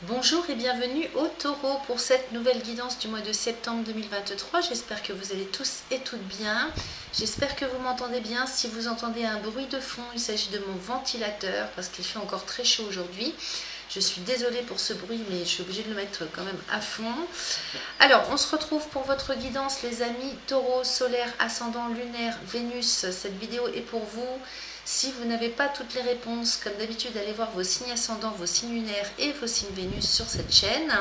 Bonjour et bienvenue au Taureau pour cette nouvelle guidance du mois de septembre 2023. J'espère que vous allez tous et toutes bien. J'espère que vous m'entendez bien. Si vous entendez un bruit de fond, il s'agit de mon ventilateur parce qu'il fait encore très chaud aujourd'hui. Je suis désolée pour ce bruit, mais je suis obligée de le mettre quand même à fond. Alors, on se retrouve pour votre guidance, les amis. Taureau, solaire, ascendant, lunaire, Vénus. Cette vidéo est pour vous. Si vous n'avez pas toutes les réponses, comme d'habitude, allez voir vos signes ascendants, vos signes lunaires et vos signes Vénus sur cette chaîne.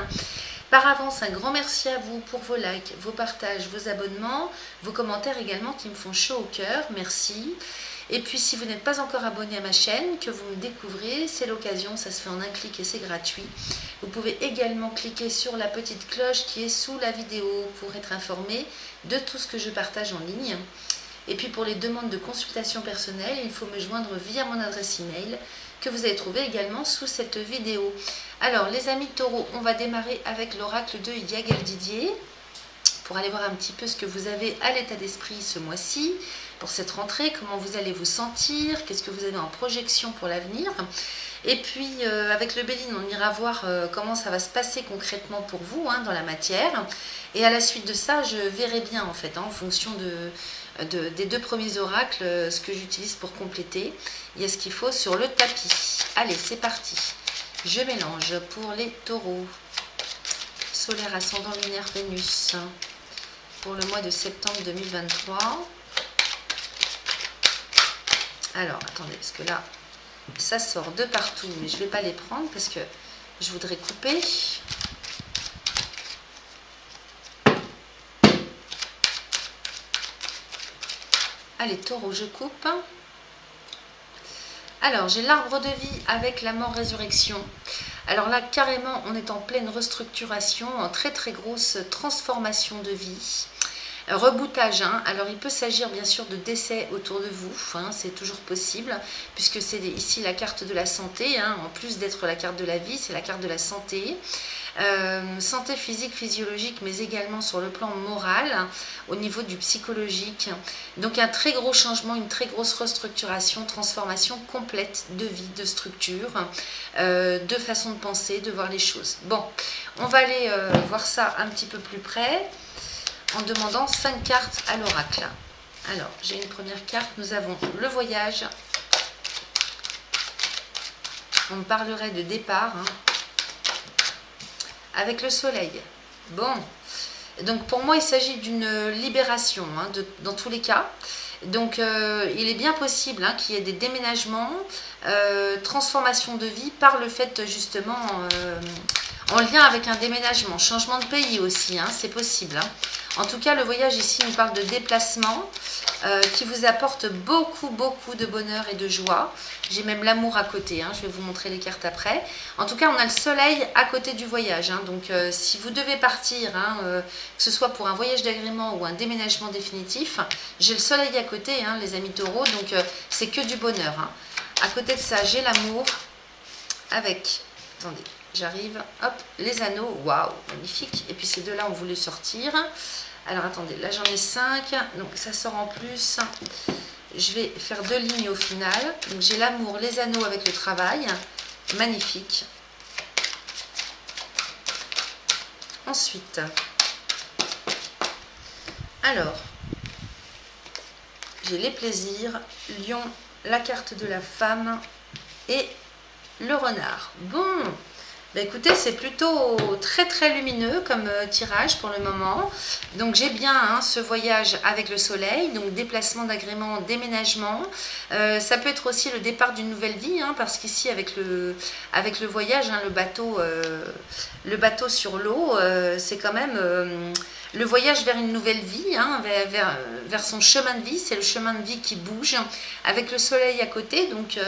Par avance, un grand merci à vous pour vos likes, vos partages, vos abonnements, vos commentaires également qui me font chaud au cœur. Merci. Et puis, si vous n'êtes pas encore abonné à ma chaîne, que vous me découvrez, c'est l'occasion, ça se fait en un clic et c'est gratuit. Vous pouvez également cliquer sur la petite cloche qui est sous la vidéo pour être informé de tout ce que je partage en ligne. Et puis pour les demandes de consultation personnelle, il faut me joindre via mon adresse email que vous allez trouver également sous cette vidéo. Alors les amis taureaux, on va démarrer avec l'oracle de Yagal Didier pour aller voir un petit peu ce que vous avez à l'état d'esprit ce mois-ci, pour cette rentrée, comment vous allez vous sentir, qu'est-ce que vous avez en projection pour l'avenir. Et puis avec le Béline, on ira voir comment ça va se passer concrètement pour vous dans la matière. Et à la suite de ça, je verrai bien en fait, en fonction des deux premiers oracles, ce que j'utilise pour compléter. Il y a ce qu'il faut sur le tapis. Allez, c'est parti. Je mélange pour les taureaux. Solaire, ascendant, lunaire, Vénus. Pour le mois de septembre 2023. Alors, attendez, parce que là, ça sort de partout, mais je ne vais pas les prendre parce que je voudrais couper. Allez, taureau, je coupe. Alors, j'ai l'arbre de vie avec la mort-résurrection. Alors là, carrément, on est en pleine restructuration, en très très grosse transformation de vie. Reboutage, alors il peut s'agir bien sûr de décès autour de vous, c'est toujours possible, puisque c'est ici la carte de la santé, en plus d'être la carte de la vie, c'est la carte de la santé. Santé physique, physiologique, mais également sur le plan moral, au niveau du psychologique. Donc un très gros changement, une très grosse restructuration, transformation complète de vie, de structure, de façon de penser, de voir les choses. Bon, on va aller voir ça un petit peu plus près en demandant 5 cartes à l'oracle. Alors, j'ai une première carte, nous avons le voyage. On me parlerait de départ, avec le soleil. Bon, donc pour moi, il s'agit d'une libération, dans tous les cas. Donc, il est bien possible qu'il y ait des déménagements, transformation de vie par le fait justement, en lien avec un déménagement, changement de pays aussi, c'est possible. En tout cas, le voyage ici nous parle de déplacement qui vous apporte beaucoup, beaucoup de bonheur et de joie. J'ai même l'amour à côté, je vais vous montrer les cartes après. En tout cas, on a le soleil à côté du voyage. Donc, si vous devez partir, que ce soit pour un voyage d'agrément ou un déménagement définitif, j'ai le soleil à côté, les amis taureaux, donc c'est que du bonheur. À côté de ça, j'ai l'amour avec, attendez, j'arrive, hop, les anneaux, waouh, magnifique. Et puis ces deux-là, on voulait sortir. Alors attendez, là j'en ai 5, donc ça sort en plus. Je vais faire 2 lignes au final. Donc j'ai l'amour, les anneaux avec le travail, magnifique. Ensuite, alors, j'ai les plaisirs, lion, la carte de la femme et le renard. Bon, écoutez, c'est plutôt très très lumineux comme tirage pour le moment. Donc j'ai bien ce voyage avec le soleil, donc déplacement d'agrément, déménagement. Ça peut être aussi le départ d'une nouvelle vie, parce qu'ici avec le voyage, le bateau sur l'eau, c'est quand même le voyage vers une nouvelle vie, vers son chemin de vie. C'est le chemin de vie qui bouge avec le soleil à côté, donc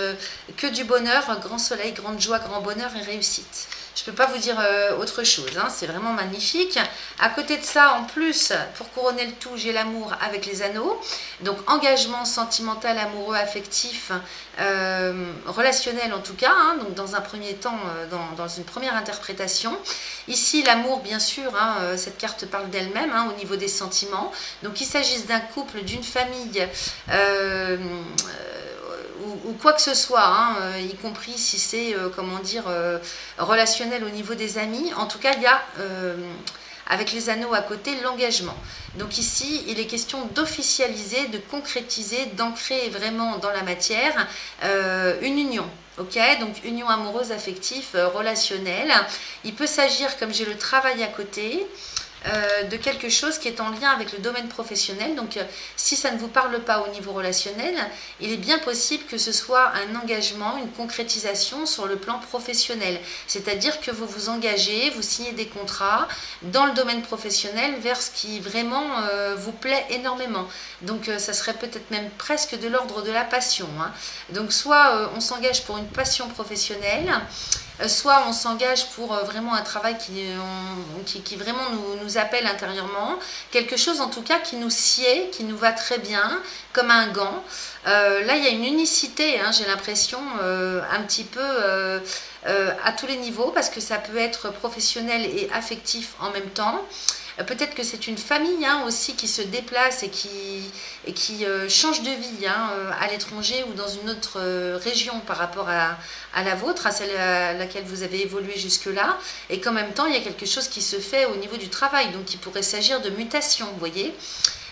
que du bonheur, grand soleil, grande joie, grand bonheur et réussite. Je ne peux pas vous dire autre chose, c'est vraiment magnifique. À côté de ça, en plus, pour couronner le tout, j'ai l'amour avec les anneaux. Donc engagement sentimental, amoureux, affectif, relationnel en tout cas, donc dans un premier temps, dans une première interprétation. Ici, l'amour, bien sûr, cette carte parle d'elle-même au niveau des sentiments. Donc qu'il s'agisse d'un couple, d'une famille, ou quoi que ce soit, hein, y compris si c'est, comment dire, relationnel au niveau des amis. En tout cas, il y a, avec les anneaux à côté, l'engagement. Donc ici, il est question d'officialiser, de concrétiser, d'ancrer vraiment dans la matière une union. Ok, donc union amoureuse, affective, relationnelle. Il peut s'agir, comme j'ai le travail à côté, de quelque chose qui est en lien avec le domaine professionnel. Donc si ça ne vous parle pas au niveau relationnel, il est bien possible que ce soit un engagement, une concrétisation sur le plan professionnel. C'est-à-dire que vous vous engagez, vous signez des contrats dans le domaine professionnel vers ce qui vraiment vous plaît énormément. Donc ça serait peut-être même presque de l'ordre de la passion, hein. Donc soit on s'engage pour une passion professionnelle, soit on s'engage pour vraiment un travail qui vraiment nous appelle intérieurement, quelque chose en tout cas qui nous sied, qui nous va très bien, comme un gant. Là, il y a une unicité, hein, j'ai l'impression, un petit peu à tous les niveaux, parce que ça peut être professionnel et affectif en même temps. Peut-être que c'est une famille, hein, aussi qui se déplace et qui change de vie, hein, à l'étranger ou dans une autre région par rapport à la vôtre, à celle à laquelle vous avez évolué jusque-là. Et qu'en même temps, il y a quelque chose qui se fait au niveau du travail. Donc, il pourrait s'agir de mutation, vous voyez,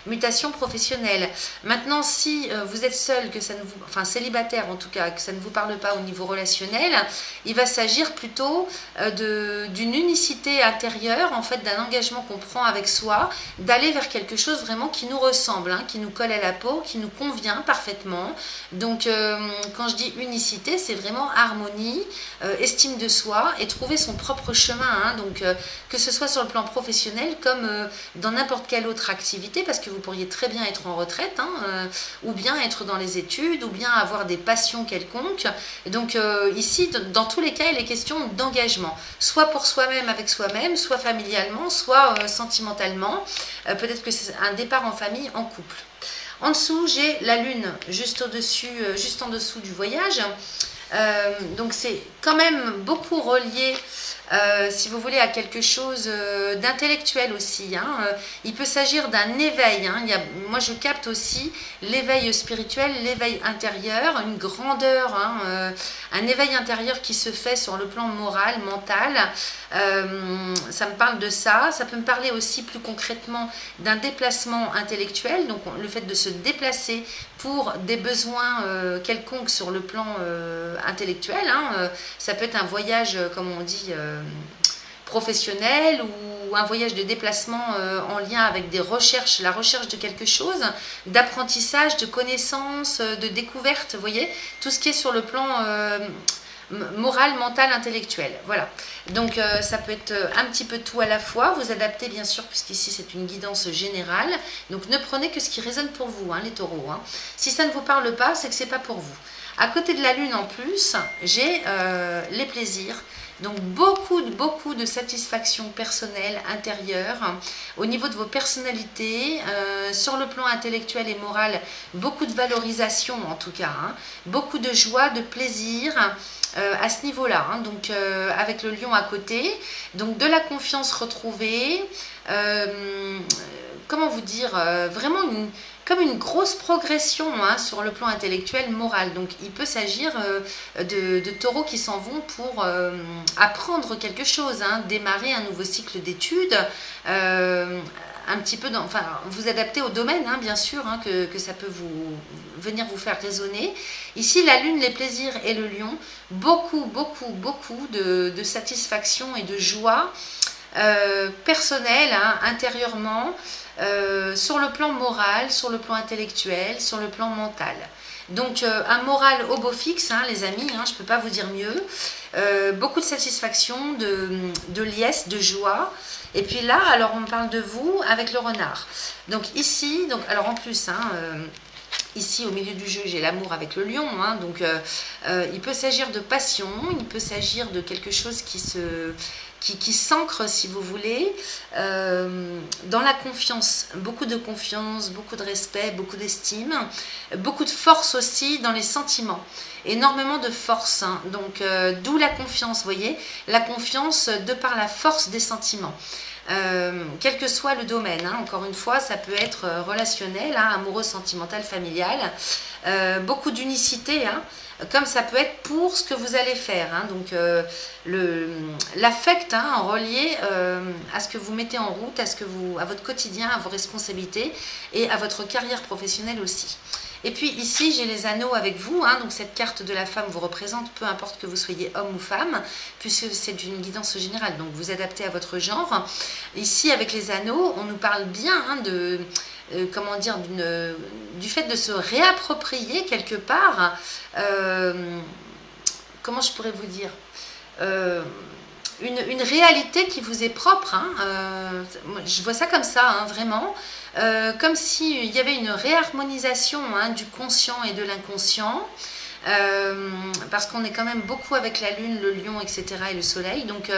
mutation professionnelle. Maintenant, si vous êtes seul, que ça ne vous, enfin célibataire en tout cas, que ça ne vous parle pas au niveau relationnel, il va s'agir plutôt d'une unicité intérieure, en fait, d'un engagement qu'on prend avec soi, d'aller vers quelque chose vraiment qui nous ressemble, hein, qui nous colle à la peau, qui nous convient parfaitement. Donc, quand je dis unicité, c'est vraiment harmonie, estime de soi et trouver son propre chemin, hein, donc que ce soit sur le plan professionnel comme dans n'importe quelle autre activité, parce que vous pourriez très bien être en retraite, hein, ou bien être dans les études, ou bien avoir des passions quelconques. Donc ici, dans tous les cas, il est question d'engagement, soit pour soi-même avec soi-même, soit familialement, soit sentimentalement. Peut-être que c'est un départ en famille, en couple. En dessous, j'ai la lune juste au-dessus, juste en dessous du voyage. Donc c'est quand même beaucoup relié, si vous voulez, à quelque chose d'intellectuel aussi, hein. Il peut s'agir d'un éveil, hein. Moi je capte aussi l'éveil spirituel, l'éveil intérieur, une grandeur, hein, un éveil intérieur qui se fait sur le plan moral, mental. Ça me parle de ça. Ça peut me parler aussi plus concrètement d'un déplacement intellectuel, donc le fait de se déplacer pour des besoins quelconques sur le plan intellectuel, hein. Ça peut être un voyage, comme on dit, professionnel, ou un voyage de déplacement en lien avec des recherches, la recherche de quelque chose, d'apprentissage, de connaissances, de découverte, vous voyez, tout ce qui est sur le plan moral, mental, intellectuel. Voilà. Donc ça peut être un petit peu tout à la fois. Vous adaptez bien sûr, puisqu'ici c'est une guidance générale. Donc ne prenez que ce qui résonne pour vous, hein, les taureaux, hein. Si ça ne vous parle pas, c'est que c'est pas pour vous. À côté de la lune en plus, j'ai les plaisirs. Donc beaucoup de satisfaction personnelle, intérieure, au niveau de vos personnalités, sur le plan intellectuel et moral, beaucoup de valorisation en tout cas, hein, beaucoup de joie, de plaisir à ce niveau-là, hein, donc avec le lion à côté, donc de la confiance retrouvée, comment vous dire, vraiment comme une grosse progression, hein, sur le plan intellectuel, moral. Donc il peut s'agir de taureaux qui s'en vont pour apprendre quelque chose, hein, démarrer un nouveau cycle d'études, un petit peu, enfin, vous adapter au domaine, hein, bien sûr, hein, que ça peut venir vous faire résonner. Ici, la lune, les plaisirs et le lion, beaucoup de satisfaction et de joie personnelle, hein, intérieurement, sur le plan moral, sur le plan intellectuel, sur le plan mental. Donc un moral au beau fixe, hein, les amis, hein, je ne peux pas vous dire mieux. Beaucoup de satisfaction, de liesse, de joie. Et puis là, alors on parle de vous avec le renard. Donc ici, donc, alors en plus, hein, ici au milieu du jeu, j'ai l'amour avec le lion, hein, donc il peut s'agir de passion, il peut s'agir de quelque chose qui s'ancre, si vous voulez, dans la confiance, beaucoup de respect, beaucoup d'estime, beaucoup de force aussi dans les sentiments, énormément de force, hein, donc d'où la confiance, vous voyez, la confiance de par la force des sentiments. quel que soit le domaine. Hein. Encore une fois, ça peut être relationnel, hein, amoureux, sentimental, familial, beaucoup d'unicité, hein, comme ça peut être pour ce que vous allez faire. Hein. Donc l'affect, hein, relié à ce que vous mettez en route, à votre quotidien, à vos responsabilités et à votre carrière professionnelle aussi. Et puis ici, j'ai les anneaux avec vous, hein, donc cette carte de la femme vous représente, peu importe que vous soyez homme ou femme, puisque c'est une guidance générale, donc vous adaptez à votre genre. Ici, avec les anneaux, on nous parle bien hein, de... comment dire, du fait de se réapproprier quelque part, comment je pourrais vous dire, une réalité qui vous est propre, hein, je vois ça comme ça, hein, vraiment, comme s'il y avait une réharmonisation hein, du conscient et de l'inconscient, parce qu'on est quand même beaucoup avec la lune, le lion, etc. et le soleil, donc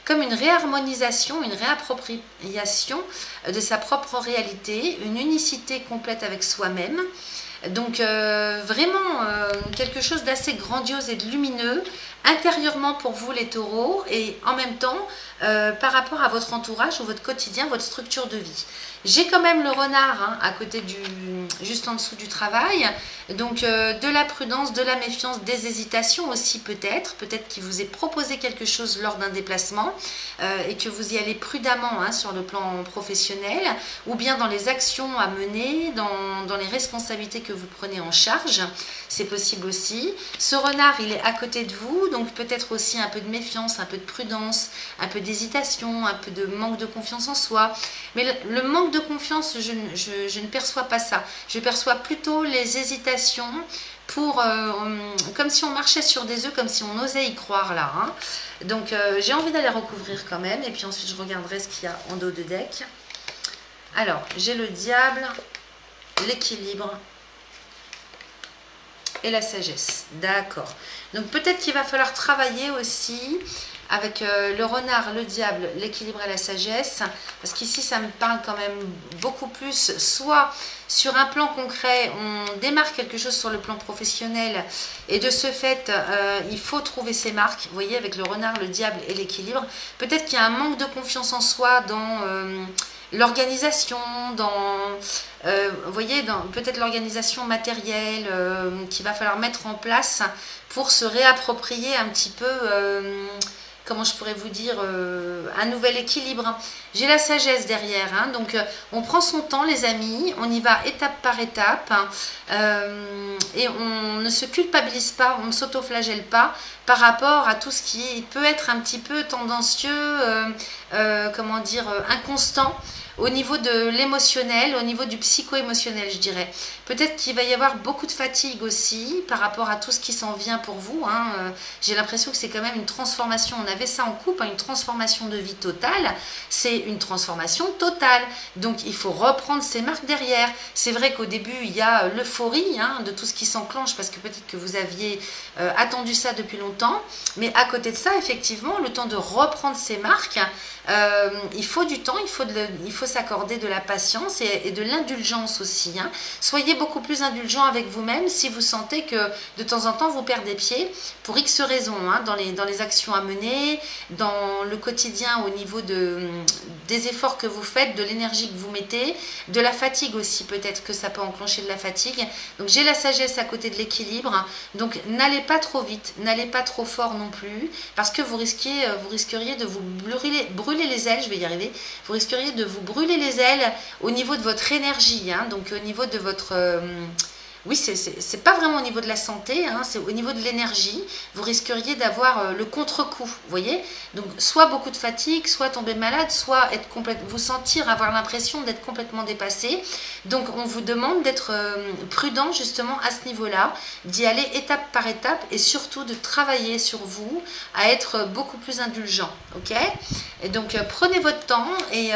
comme une réharmonisation, une réappropriation de sa propre réalité, une unicité complète avec soi-même. Donc vraiment quelque chose d'assez grandiose et de lumineux intérieurement pour vous les taureaux et en même temps par rapport à votre entourage ou votre quotidien, votre structure de vie. J'ai quand même le renard hein, à côté juste en dessous du travail, donc de la prudence, de la méfiance, des hésitations aussi peut-être qu'il vous est proposé quelque chose lors d'un déplacement et que vous y allez prudemment hein, sur le plan professionnel ou bien dans les actions à mener, dans les responsabilités que vous prenez en charge, c'est possible aussi. Ce renard il est à côté de vous, donc peut-être aussi un peu de méfiance, un peu de prudence, un peu d'hésitation, un peu de manque de confiance en soi, mais le manque de confiance, je ne perçois pas ça. Je perçois plutôt les hésitations pour, comme si on marchait sur des œufs, comme si on osait y croire là. Hein. Donc j'ai envie d'aller recouvrir quand même, et puis ensuite je regarderai ce qu'il y a en dos de deck. Alors, j'ai le diable, l'équilibre et la sagesse. D'accord. Donc peut-être qu'il va falloir travailler aussi avec le renard, le diable, l'équilibre et la sagesse, parce qu'ici ça me parle quand même beaucoup plus, soit sur un plan concret, on démarre quelque chose sur le plan professionnel, et de ce fait, il faut trouver ses marques, vous voyez, avec le renard, le diable et l'équilibre. Peut-être qu'il y a un manque de confiance en soi dans l'organisation, dans... vous voyez, dans peut-être l'organisation matérielle qu'il va falloir mettre en place pour se réapproprier un petit peu, comment je pourrais vous dire, un nouvel équilibre. J'ai la sagesse derrière, hein, donc on prend son temps les amis, on y va étape par étape, et on ne se culpabilise pas, on ne s'autoflagelle pas par rapport à tout ce qui peut être un petit peu tendancieux, comment dire, inconstant, au niveau de l'émotionnel, au niveau du psycho-émotionnel, je dirais. Peut-être qu'il va y avoir beaucoup de fatigue aussi par rapport à tout ce qui s'en vient pour vous. Hein. J'ai l'impression que c'est quand même une transformation. On avait ça en couple, hein, une transformation de vie totale. C'est une transformation totale. Donc, il faut reprendre ses marques derrière. C'est vrai qu'au début, il y a l'euphorie hein, de tout ce qui s'enclenche parce que peut-être que vous aviez attendu ça depuis longtemps. Mais à côté de ça, effectivement, le temps de reprendre ses marques, il faut du temps, il faut s'accorder de la patience et de l'indulgence aussi. Hein. Soyez beaucoup plus indulgent avec vous-même si vous sentez que de temps en temps vous perdez pied pour X raisons, hein, dans les actions à mener, dans le quotidien au niveau des efforts que vous faites, de l'énergie que vous mettez, de la fatigue aussi, peut-être que ça peut enclencher de la fatigue. Donc j'ai la sagesse à côté de l'équilibre, donc n'allez pas trop vite, n'allez pas trop fort non plus, parce que vous risqueriez de vous brûler les ailes, je vais y arriver, vous risqueriez de vous brûler les ailes au niveau de votre énergie, hein, donc au niveau de votre... oui, c'est pas vraiment au niveau de la santé, hein, c'est au niveau de l'énergie. Vous risqueriez d'avoir le contre-coup, vous voyez. Donc, soit beaucoup de fatigue, soit tomber malade, soit vous sentir, avoir l'impression d'être complètement dépassé. Donc, on vous demande d'être prudent justement à ce niveau-là, d'y aller étape par étape et surtout de travailler sur vous, à être beaucoup plus indulgent, ok. Et donc, prenez votre temps et...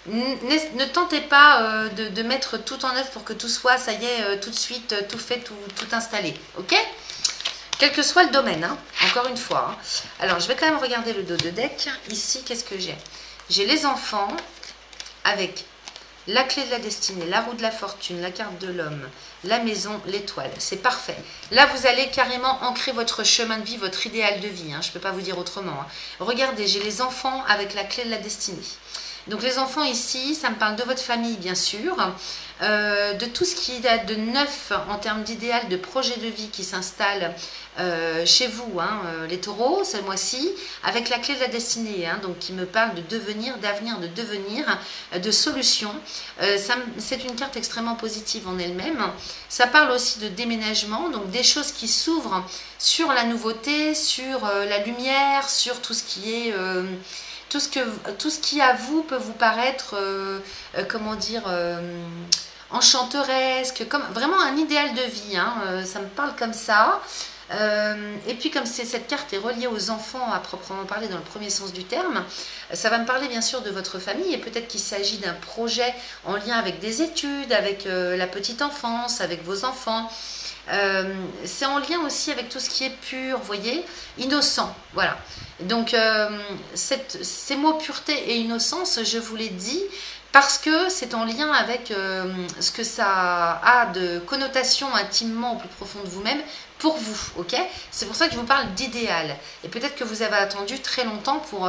ne tentez pas de mettre tout en œuvre pour que tout soit, ça y est, tout de suite, tout fait, tout installé. Ok? Quel que soit le domaine, hein, encore une fois. Hein. Alors, je vais quand même regarder le dos de deck. Ici, qu'est-ce que j'ai? J'ai les enfants avec la clé de la destinée, la roue de la fortune, la carte de l'homme, la maison, l'étoile. C'est parfait. Là, vous allez carrément ancrer votre chemin de vie, votre idéal de vie. Hein. Je ne peux pas vous dire autrement. Hein. Regardez, j'ai les enfants avec la clé de la destinée. Donc les enfants ici, ça me parle de votre famille bien sûr, de tout ce qui a de neuf en termes d'idéal, de projet de vie qui s'installe chez vous, hein, les taureaux, ce mois-ci, avec la clé de la destinée, hein, donc qui me parle de devenir, d'avenir, de devenir, de solution. C'est une carte extrêmement positive en elle-même. Ça parle aussi de déménagement, donc des choses qui s'ouvrent sur la nouveauté, sur la lumière, sur tout ce qui est... tout ce qui à vous peut vous paraître, comment dire, enchanteresque, comme vraiment un idéal de vie, hein, ça me parle comme ça. Et puis comme cette carte est reliée aux enfants à proprement parler dans le premier sens du terme, ça va me parler bien sûr de votre famille et peut-être qu'il s'agit d'un projet en lien avec des études, avec la petite enfance, avec vos enfants. C'est en lien aussi avec tout ce qui est pur, vous voyez, innocent, voilà. Donc ces mots pureté et innocence, je vous l'ai dit, parce que c'est en lien avec ce que ça a de connotation intimement au plus profond de vous-même pour vous, ok? C'est pour ça que je vous parle d'idéal. Et peut-être que vous avez attendu très longtemps pour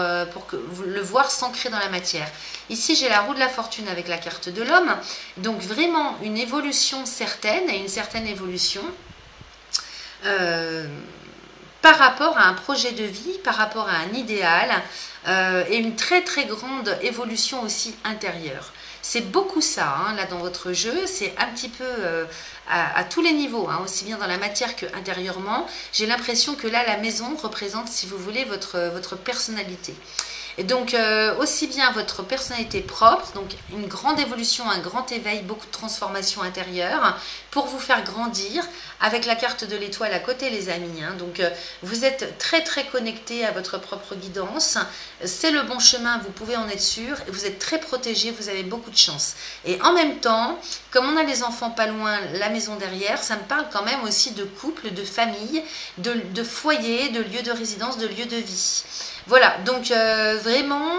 que vous le voir s'ancrer dans la matière. Ici, j'ai la roue de la fortune avec la carte de l'homme. Donc vraiment une évolution certaine, et une certaine évolution par rapport à un projet de vie, par rapport à un idéal, et une très très grande évolution aussi intérieure. C'est beaucoup ça, hein, là dans votre jeu, c'est un petit peu à tous les niveaux, hein, aussi bien dans la matière que intérieurement. J'ai l'impression que là, la maison représente, si vous voulez, votre personnalité. Et donc, aussi bien votre personnalité propre, donc une grande évolution, un grand éveil, beaucoup de transformations intérieures pour vous faire grandir avec la carte de l'étoile à côté, les amis. Hein. Donc, vous êtes très, très connecté à votre propre guidance. C'est le bon chemin, vous pouvez en être sûr. Vous êtes très protégé, vous avez beaucoup de chance. Et en même temps, comme on a les enfants pas loin, la maison derrière, ça me parle quand même aussi de couple, de famille, de foyer, de lieu de résidence, de lieu de vie. Voilà, donc vraiment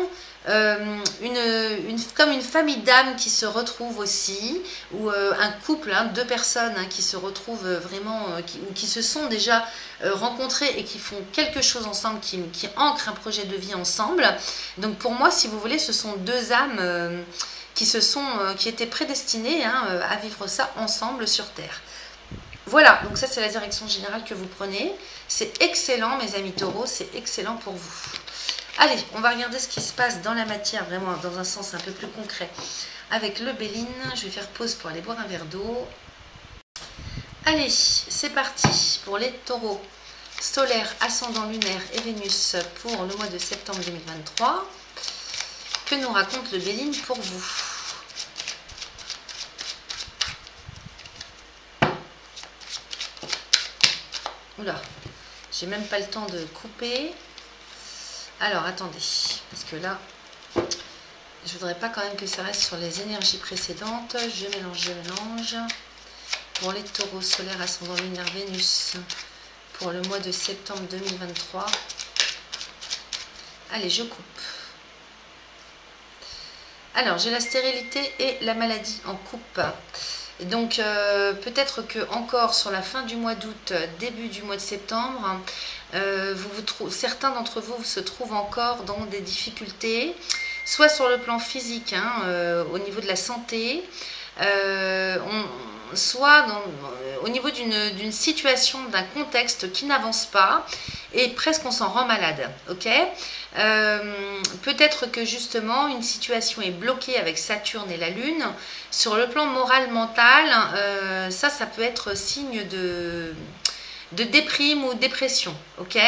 comme une famille d'âmes qui se retrouvent aussi, ou un couple, hein, deux personnes hein, qui se retrouvent vraiment, qui se sont déjà rencontrés et qui font quelque chose ensemble, qui ancrent un projet de vie ensemble. Donc pour moi, si vous voulez, ce sont deux âmes qui étaient prédestinées hein, à vivre ça ensemble sur Terre. Voilà, donc ça c'est la direction générale que vous prenez. C'est excellent mes amis taureaux, c'est excellent pour vous. Allez, on va regarder ce qui se passe dans la matière, vraiment dans un sens un peu plus concret. Avec le Béline, je vais faire pause pour aller boire un verre d'eau. Allez, c'est parti pour les taureaux. Solaire, ascendant lunaire et Vénus pour le mois de septembre 2023. Que nous raconte le Béline pour vous ? Oula, j'ai même pas le temps de couper. Alors, attendez, parce que là, je voudrais pas quand même que ça reste sur les énergies précédentes. Je mélange. Pour les taureaux solaires, ascendant lunaire, Vénus, pour le mois de septembre 2023. Allez, je coupe. Alors, j'ai la stérilité et la maladie en coupe. Et donc, peut-être que encore sur la fin du mois d'août, début du mois de septembre, certains d'entre vous se trouvent encore dans des difficultés, soit sur le plan physique, hein, au niveau de la santé, soit au niveau d'une situation, d'un contexte qui n'avance pas et presque on s'en rend malade, ok. Peut-être que justement une situation est bloquée avec Saturne et la Lune. Sur le plan moral, mental, ça peut être signe de déprime ou dépression, ok.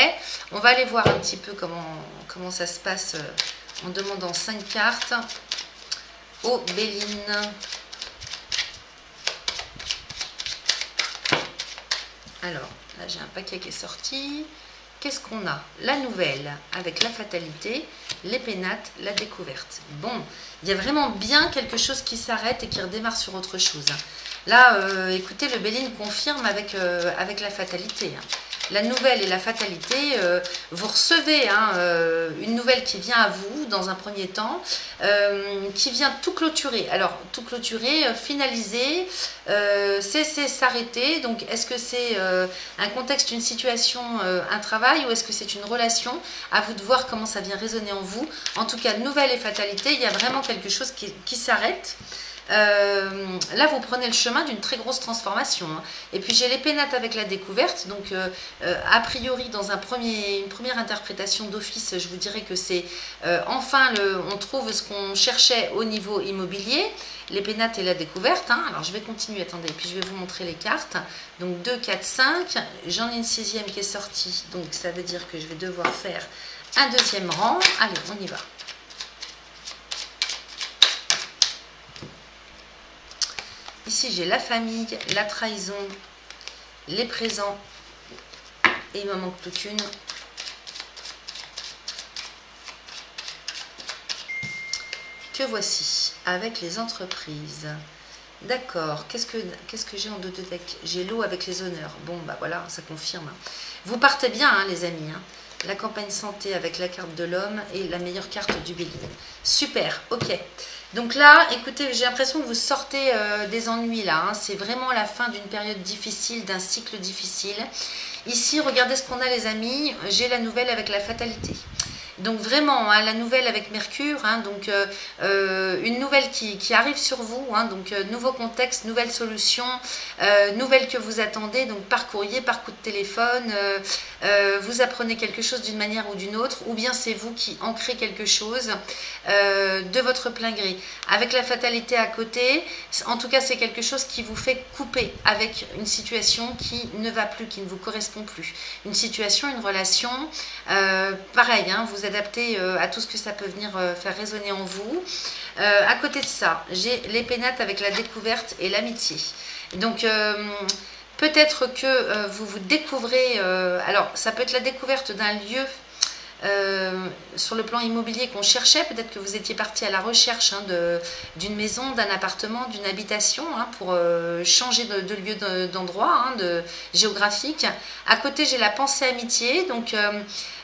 On va aller voir un petit peu comment ça se passe en demandant 5 cartes au Béline. Alors, là j'ai un paquet qui est sorti. Qu'est-ce qu'on a? La nouvelle avec la fatalité, les pénates, la découverte. Bon, il y a vraiment bien quelque chose qui s'arrête et qui redémarre sur autre chose. Là, écoutez, le Béline confirme avec la fatalité. la nouvelle et la fatalité, vous recevez hein, une nouvelle qui vient à vous dans un premier temps, qui vient tout clôturer. Alors, tout clôturer, finaliser, cesser, s'arrêter. Donc, est-ce que c'est un contexte, une situation, un travail, ou est-ce que c'est une relation? À vous de voir comment ça vient résonner en vous. En tout cas, nouvelle et fatalité, il y a vraiment quelque chose qui s'arrête. Là vous prenez le chemin d'une très grosse transformation hein. Et puis j'ai les pénates avec la découverte, donc a priori dans une première interprétation d'office, je vous dirais que c'est enfin on trouve ce qu'on cherchait au niveau immobilier, les pénates et la découverte hein. Alors je vais continuer, attendez, et puis je vais vous montrer les cartes. Donc 2, 4, 5, j'en ai une 6e qui est sortie, donc ça veut dire que je vais devoir faire un 2e rang. Allez, on y va. Ici, j'ai la famille, la trahison, les présents, et il ne me manque plus qu'une. Que voici, avec les entreprises. D'accord, qu'est-ce que j'ai en dos de deck? J'ai l'eau avec les honneurs. Bon, bah voilà, ça confirme. Vous partez bien, hein, les amis. Hein. La campagne santé avec la carte de l'homme et la meilleure carte du bélier. Super, ok. Donc là, écoutez, j'ai l'impression que vous sortez des ennuis là. Hein. C'est vraiment la fin d'une période difficile, d'un cycle difficile. Ici, regardez ce qu'on a les amis. J'ai la nouvelle avec la fatalité. Donc vraiment, hein, la nouvelle avec Mercure, hein, donc une nouvelle qui arrive sur vous, hein, donc nouveau contexte, nouvelle solution, nouvelle que vous attendez, donc par courrier, par coup de téléphone, vous apprenez quelque chose d'une manière ou d'une autre, ou bien c'est vous qui ancrez quelque chose de votre plein gré. Avec la fatalité à côté, en tout cas c'est quelque chose qui vous fait couper avec une situation qui ne va plus, qui ne vous correspond plus. Une situation, une relation, pareil, hein, vous adaptez à tout ce que ça peut venir faire résonner en vous. À côté de ça, j'ai les pénates avec la découverte et l'amitié. Donc, peut-être que vous vous découvrez, alors ça peut être la découverte d'un lieu sur le plan immobilier qu'on cherchait, peut-être que vous étiez parti à la recherche hein, d'une maison, d'un appartement, d'une habitation hein, pour changer de lieu d'endroit, hein, géographique. À côté, j'ai la pensée amitié, donc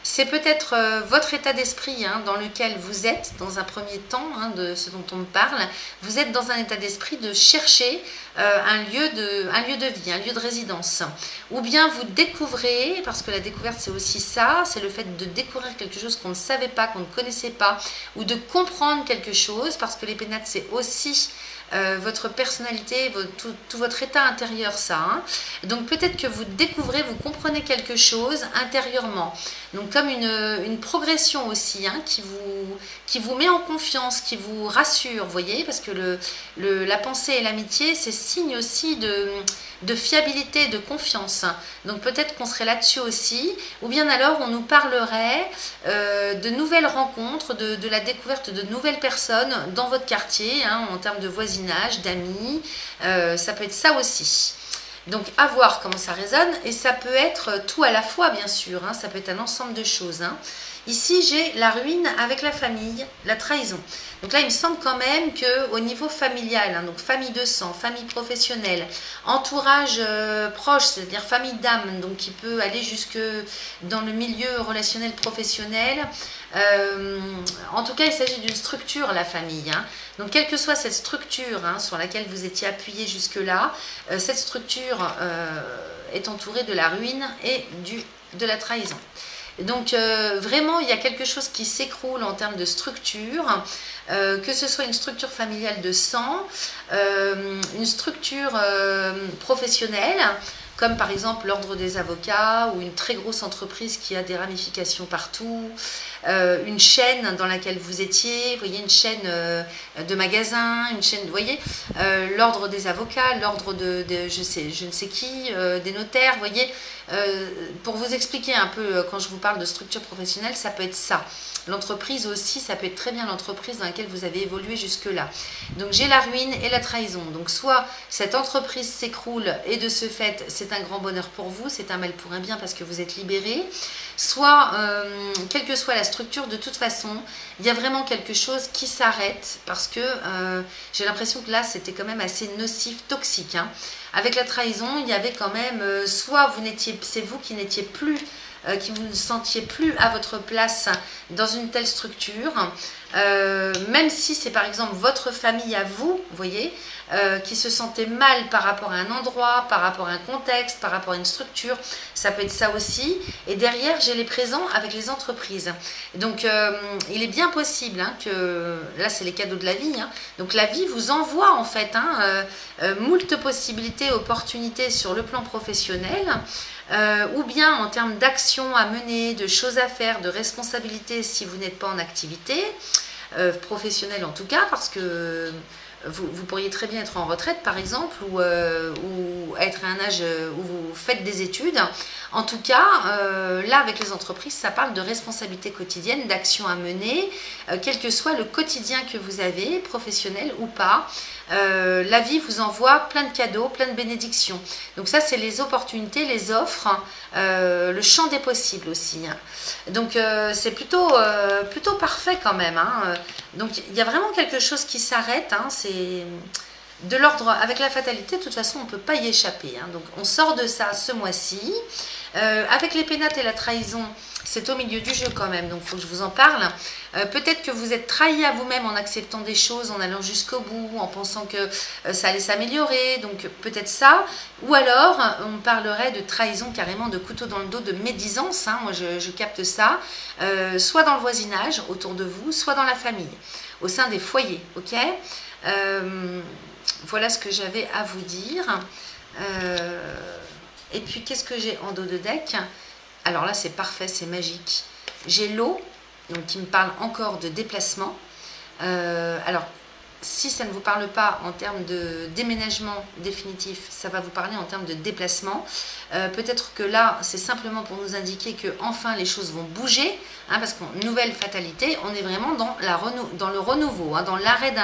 c'est peut-être votre état d'esprit hein, dans lequel vous êtes dans un premier temps, hein, de ce dont on me parle. Vous êtes dans un état d'esprit de chercher un lieu de vie, un lieu de résidence. Ou bien vous découvrez, parce que la découverte c'est aussi ça, c'est le fait de découvrir quelque chose qu'on ne savait pas, qu'on ne connaissait pas, ou de comprendre quelque chose, parce que les pénates c'est aussi votre personnalité, tout votre état intérieur, ça. Hein. Donc peut-être que vous découvrez, vous comprenez quelque chose intérieurement. Donc comme une progression aussi, hein, qui vous met en confiance, qui vous rassure, vous voyez, parce que la pensée et l'amitié, c'est signe aussi de fiabilité, de confiance. Donc peut-être qu'on serait là-dessus aussi, ou bien alors on nous parlerait de nouvelles rencontres, de la découverte de nouvelles personnes dans votre quartier, hein, en termes de voisinage, d'amis, ça peut être ça aussi. Donc à voir comment ça résonne, et ça peut être tout à la fois bien sûr, hein, ça peut être un ensemble de choses. Hein. Ici j'ai la ruine avec la famille, la trahison. Donc là il me semble quand même qu'au niveau familial, hein, donc famille de sang, famille professionnelle, entourage proche, c'est-à-dire famille d'âme, donc qui peut aller jusque dans le milieu relationnel professionnel. En tout cas il s'agit d'une structure, la famille. Hein. Donc quelle que soit cette structure hein, sur laquelle vous étiez appuyé jusque-là, cette structure est entourée de la ruine et de la trahison. Donc vraiment il y a quelque chose qui s'écroule en termes de structure, que ce soit une structure familiale de sang, une structure professionnelle, comme par exemple l'ordre des avocats ou une très grosse entreprise qui a des ramifications partout, une chaîne dans laquelle vous étiez, vous voyez, une chaîne de magasins, une chaîne, vous voyez, l'ordre des avocats, l'ordre de je ne sais qui, des notaires, vous voyez, pour vous expliquer un peu, quand je vous parle de structure professionnelle, ça peut être ça. L'entreprise aussi, ça peut être très bien l'entreprise dans laquelle vous avez évolué jusque-là. Donc j'ai la ruine et la trahison. Donc soit cette entreprise s'écroule et de ce fait, c'est un grand bonheur pour vous, c'est un mal pour un bien parce que vous êtes libéré. Soit, quelle que soit la structure, de toute façon, il y a vraiment quelque chose qui s'arrête parce que j'ai l'impression que là, c'était quand même assez nocif, toxique. Hein. avec la trahison, il y avait quand même, soit c'est vous qui n'étiez plus, qui vous ne sentiez plus à votre place dans une telle structure, même si c'est par exemple votre famille à vous, vous voyez, qui se sentait mal par rapport à un endroit, par rapport à un contexte, par rapport à une structure, ça peut être ça aussi. Et derrière, j'ai les présents avec les entreprises. Donc, il est bien possible que, là c'est les cadeaux de la vie, donc la vie vous envoie en fait moult possibilités, opportunités sur le plan professionnel, ou bien en termes d'actions à mener, de choses à faire, de responsabilités si vous n'êtes pas en activité, professionnelle en tout cas, parce que vous pourriez très bien être en retraite par exemple, ou être à un âge où vous faites des études. En tout cas, là avec les entreprises, ça parle de responsabilité quotidienne, d'actions à mener, quel que soit le quotidien que vous avez, professionnel ou pas. La vie vous envoie plein de cadeaux, plein de bénédictions. Donc ça, c'est les opportunités, les offres, le champ des possibles aussi. Donc c'est plutôt parfait quand même. Donc il y a vraiment quelque chose qui s'arrête. C'est de l'ordre, avec la fatalité, de toute façon, on ne peut pas y échapper. Donc on sort de ça ce mois-ci. Avec les pénates et la trahison, c'est au milieu du jeu quand même, donc il faut que je vous en parle. Peut-être que vous êtes trahi à vous-même en acceptant des choses, en allant jusqu'au bout, en pensant que ça allait s'améliorer, donc peut-être ça. Ou alors, on parlerait de trahison carrément, de couteau dans le dos, de médisance, moi je capte ça, soit dans le voisinage, autour de vous, soit dans la famille, au sein des foyers, ok. Voilà ce que j'avais à vous dire. Et puis, qu'est-ce que j'ai en dos de deck? Alors là, c'est parfait, c'est magique. J'ai l'eau, donc qui me parle encore de déplacement. Alors, si ça ne vous parle pas en termes de déménagement définitif, ça va vous parler en termes de déplacement. Peut-être que là, c'est simplement pour nous indiquer que enfin les choses vont bouger, parce qu'en nouvelle fatalité, on est vraiment dans le renouveau, dans l'arrêt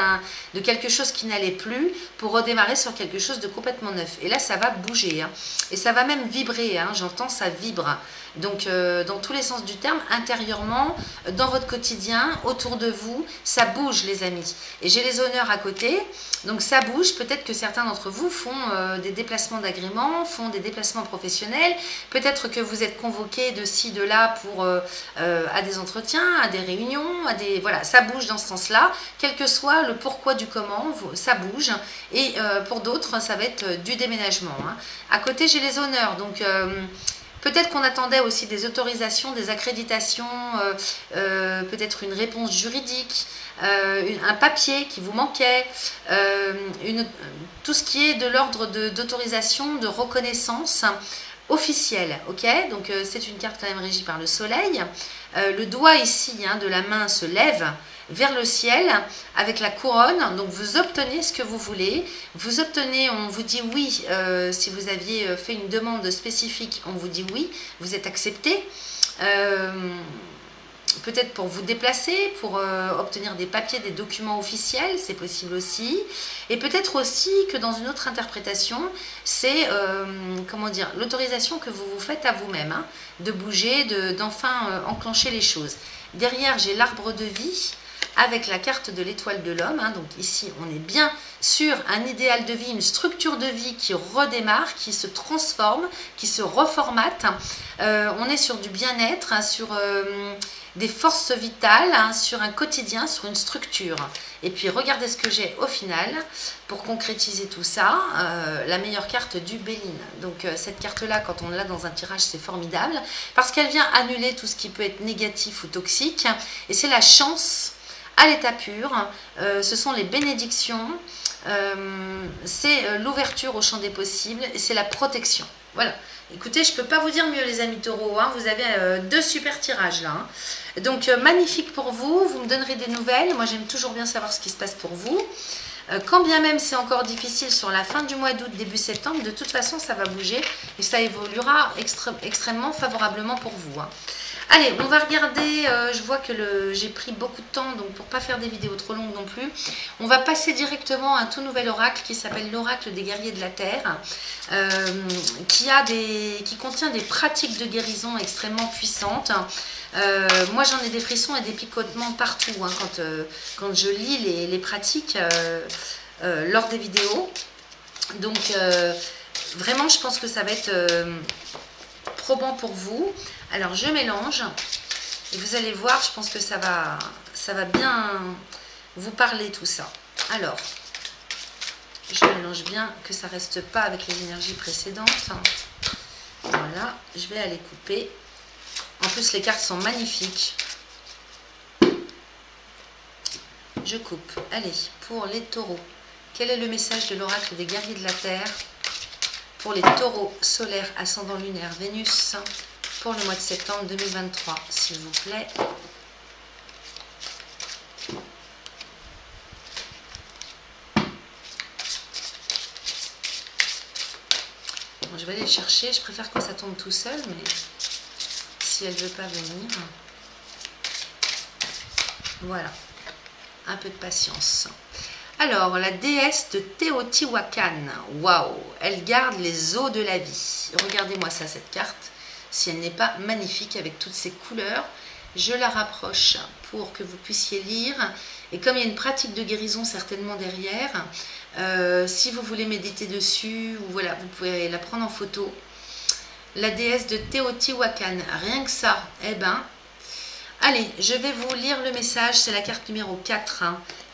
de quelque chose qui n'allait plus pour redémarrer sur quelque chose de complètement neuf. Et là, ça va bouger, et ça va même vibrer, j'entends ça vibre. Donc, dans tous les sens du terme, intérieurement, dans votre quotidien, autour de vous, ça bouge, les amis. Et j'ai les honneurs à côté, donc ça bouge. Peut-être que certains d'entre vous font des déplacements d'agrément, font des déplacements professionnels. Peut-être que vous êtes convoqués de ci, de là pour à des entretiens, à des réunions, voilà, ça bouge dans ce sens-là. Quel que soit le pourquoi du comment, ça bouge. Et pour d'autres, ça va être du déménagement. À côté, j'ai les honneurs, donc peut-être qu'on attendait aussi des autorisations, des accréditations, peut-être une réponse juridique, un papier qui vous manquait, tout ce qui est de l'ordre d'autorisation, de reconnaissance officielle. Ok, donc c'est une carte quand même régie par le soleil. Le doigt ici de la main se lève vers le ciel avec la couronne, donc vous obtenez ce que vous voulez, vous obtenez, on vous dit oui, si vous aviez fait une demande spécifique, on vous dit oui, vous êtes accepté, peut-être pour vous déplacer, pour obtenir des papiers, des documents officiels, c'est possible aussi, et peut-être aussi que dans une autre interprétation, c'est comment dire, l'autorisation que vous vous faites à vous-même, de bouger, d'enfin enclencher les choses. Derrière, j'ai l'arbre de vie, avec la carte de l'étoile de l'homme, donc ici on est bien sur un idéal de vie, une structure de vie qui redémarre, qui se transforme, qui se reformate. On est sur du bien-être, sur des forces vitales, sur un quotidien, sur une structure. Et puis regardez ce que j'ai au final pour concrétiser tout ça, la meilleure carte du Béline. Donc cette carte-là, quand on l'a dans un tirage, c'est formidable parce qu'elle vient annuler tout ce qui peut être négatif ou toxique, et c'est la chance à l'état pur, ce sont les bénédictions, c'est l'ouverture au champ des possibles, et c'est la protection. Voilà, écoutez, je ne peux pas vous dire mieux les amis taureaux, vous avez deux super tirages là. Donc magnifique pour vous, vous me donnerez des nouvelles, moi j'aime toujours bien savoir ce qui se passe pour vous. Quand bien même c'est encore difficile sur la fin du mois d'août, début septembre, de toute façon ça va bouger et ça évoluera extrêmement favorablement pour vous. Allez, on va regarder, je vois que j'ai pris beaucoup de temps, donc pour ne pas faire des vidéos trop longues non plus, on va passer directement à un tout nouvel oracle qui s'appelle l'oracle des guerriers de la Terre, qui contient des pratiques de guérison extrêmement puissantes. Moi j'en ai des frissons et des picotements partout quand je lis les pratiques lors des vidéos. Donc Vraiment, je pense que ça va être probant pour vous. Alors, je mélange. Et vous allez voir, je pense que ça va bien vous parler tout ça. Alors, je mélange bien, que ça ne reste pas avec les énergies précédentes. Voilà, je vais aller couper. En plus, les cartes sont magnifiques. Je coupe. Allez, pour les taureaux. Quel est le message de l'oracle des guerriers de la Terre pour les taureaux solaires, ascendant lunaire, Vénus, pour le mois de septembre 2023, s'il vous plaît. Bon, je vais aller le chercher. Je préfère que ça tombe tout seul, mais si elle ne veut pas venir. Voilà. Un peu de patience. Alors, la déesse de Teotihuacan. Waouh! Elle garde les eaux de la vie. Regardez-moi ça, cette carte. Si elle n'est pas magnifique avec toutes ces couleurs. Je la rapproche pour que vous puissiez lire. Et comme il y a une pratique de guérison certainement derrière, si vous voulez méditer dessus, ou voilà, vous pouvez la prendre en photo. La déesse de Teotihuacan. Rien que ça, eh ben... Allez, je vais vous lire le message. C'est la carte numéro 4.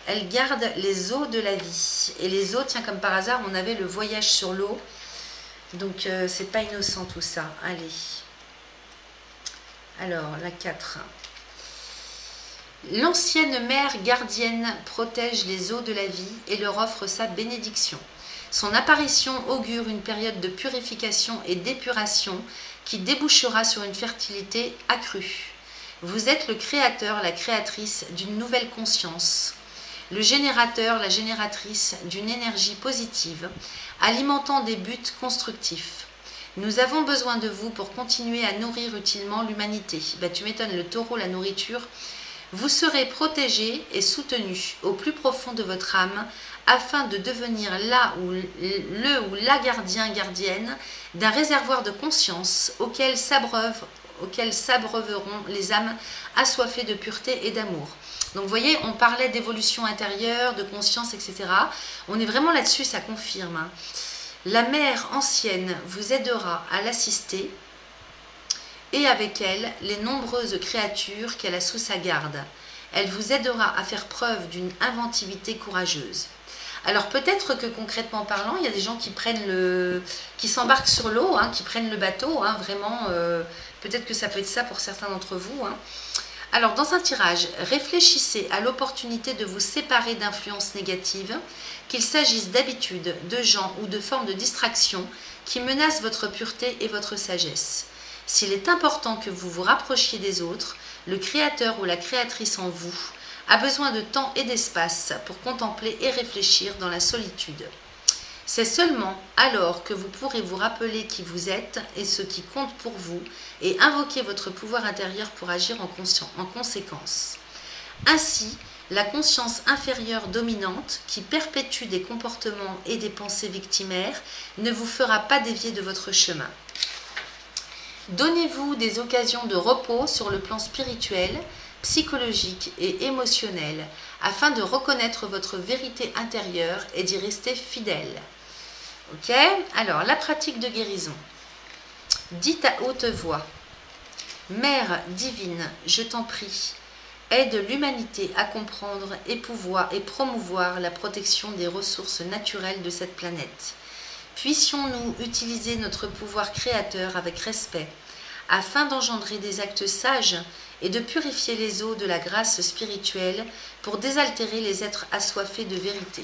Elle garde les eaux de la vie. Et les eaux, tiens, comme par hasard, on avait le voyage sur l'eau. Donc, c'est pas innocent tout ça. Allez. Alors, la 4. L'ancienne mère gardienne protège les eaux de la vie et leur offre sa bénédiction. Son apparition augure une période de purification et d'épuration qui débouchera sur une fertilité accrue. Vous êtes le créateur, la créatrice d'une nouvelle conscience, le générateur, la génératrice d'une énergie positive, alimentant des buts constructifs. Nous avons besoin de vous pour continuer à nourrir utilement l'humanité. Bah, tu m'étonnes, le taureau, la nourriture. Vous serez protégé et soutenu au plus profond de votre âme afin de devenir là où le ou la gardien, gardienne d'un réservoir de conscience auquel s'abreuveront les âmes assoiffées de pureté et d'amour. Donc vous voyez, on parlait d'évolution intérieure, de conscience, etc. On est vraiment là-dessus, ça confirme. La mère ancienne vous aidera à l'assister et avec elle, les nombreuses créatures qu'elle a sous sa garde. Elle vous aidera à faire preuve d'une inventivité courageuse. Alors peut-être que concrètement parlant, il y a des gens qui s'embarquent sur l'eau, hein, qui prennent le bateau, hein, vraiment, peut-être que ça peut être ça pour certains d'entre vous. Hein. Alors dans un tirage, réfléchissez à l'opportunité de vous séparer d'influences négatives, qu'il s'agisse d'habitudes, de gens ou de formes de distraction qui menacent votre pureté et votre sagesse. S'il est important que vous vous rapprochiez des autres, le créateur ou la créatrice en vous a besoin de temps et d'espace pour contempler et réfléchir dans la solitude. C'est seulement alors que vous pourrez vous rappeler qui vous êtes et ce qui compte pour vous et invoquer votre pouvoir intérieur pour agir en conséquence. Ainsi, la conscience inférieure dominante qui perpétue des comportements et des pensées victimaires ne vous fera pas dévier de votre chemin. Donnez-vous des occasions de repos sur le plan spirituel, psychologique et émotionnel afin de reconnaître votre vérité intérieure et d'y rester fidèle. Ok? Alors, la pratique de guérison. Dites à haute voix: Mère divine, je t'en prie, aide l'humanité à comprendre et promouvoir la protection des ressources naturelles de cette planète. Puissions-nous utiliser notre pouvoir créateur avec respect afin d'engendrer des actes sages et de purifier les eaux de la grâce spirituelle pour désaltérer les êtres assoiffés de vérité.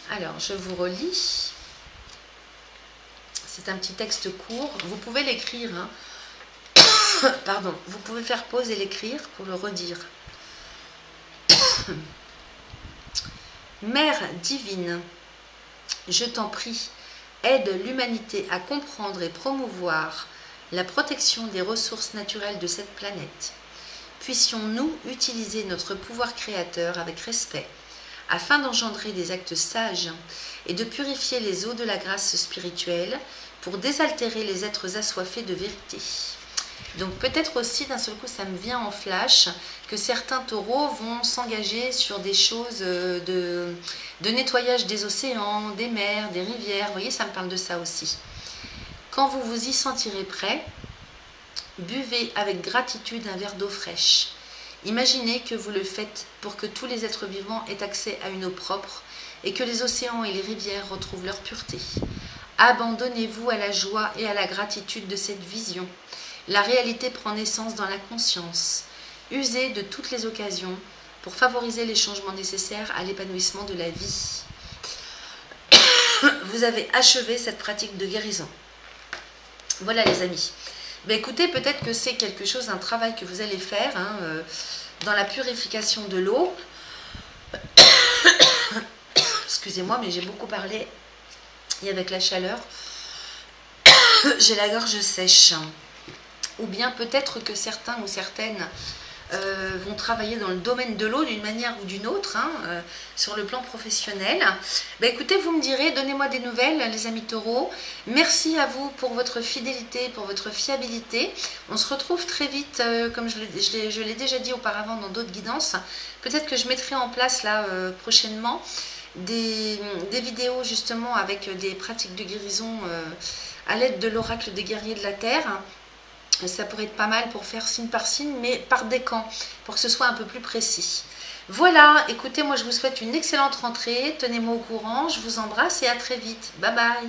Alors, je vous relis. C'est un petit texte court. Vous pouvez l'écrire. Hein. Pardon. Vous pouvez faire pause et l'écrire pour le redire. Mère divine, je t'en prie, aide l'humanité à comprendre et promouvoir la protection des ressources naturelles de cette planète. Puissions-nous utiliser notre pouvoir créateur avec respect, afin d'engendrer des actes sages et de purifier les eaux de la grâce spirituelle pour désaltérer les êtres assoiffés de vérité. Donc peut-être aussi d'un seul coup ça me vient en flash que certains taureaux vont s'engager sur des choses de nettoyage des océans, des mers, des rivières. Vous voyez, ça me parle de ça aussi. Quand vous vous y sentirez prêt, buvez avec gratitude un verre d'eau fraîche. Imaginez que vous le faites pour que tous les êtres vivants aient accès à une eau propre et que les océans et les rivières retrouvent leur pureté. Abandonnez-vous à la joie et à la gratitude de cette vision. La réalité prend naissance dans la conscience. Usez de toutes les occasions pour favoriser les changements nécessaires à l'épanouissement de la vie. Vous avez achevé cette pratique de guérison. Voilà les amis. Ben écoutez, peut-être que c'est quelque chose, un travail que vous allez faire dans la purification de l'eau. Excusez-moi, mais j'ai beaucoup parlé et avec la chaleur, j'ai la gorge sèche. Ou bien peut-être que certains ou certaines vont travailler dans le domaine de l'eau d'une manière ou d'une autre, sur le plan professionnel. Ben écoutez, vous me direz, donnez-moi des nouvelles les amis taureaux. Merci à vous pour votre fidélité, pour votre fiabilité. On se retrouve très vite, comme je l'ai déjà dit auparavant dans d'autres guidances. Peut-être que je mettrai en place là prochainement des vidéos justement avec des pratiques de guérison à l'aide de l'oracle des guerriers de la terre. Ça pourrait être pas mal pour faire signe par signe, mais par décan, pour que ce soit un peu plus précis. Voilà, écoutez, moi je vous souhaite une excellente rentrée, tenez-moi au courant, je vous embrasse et à très vite. Bye bye.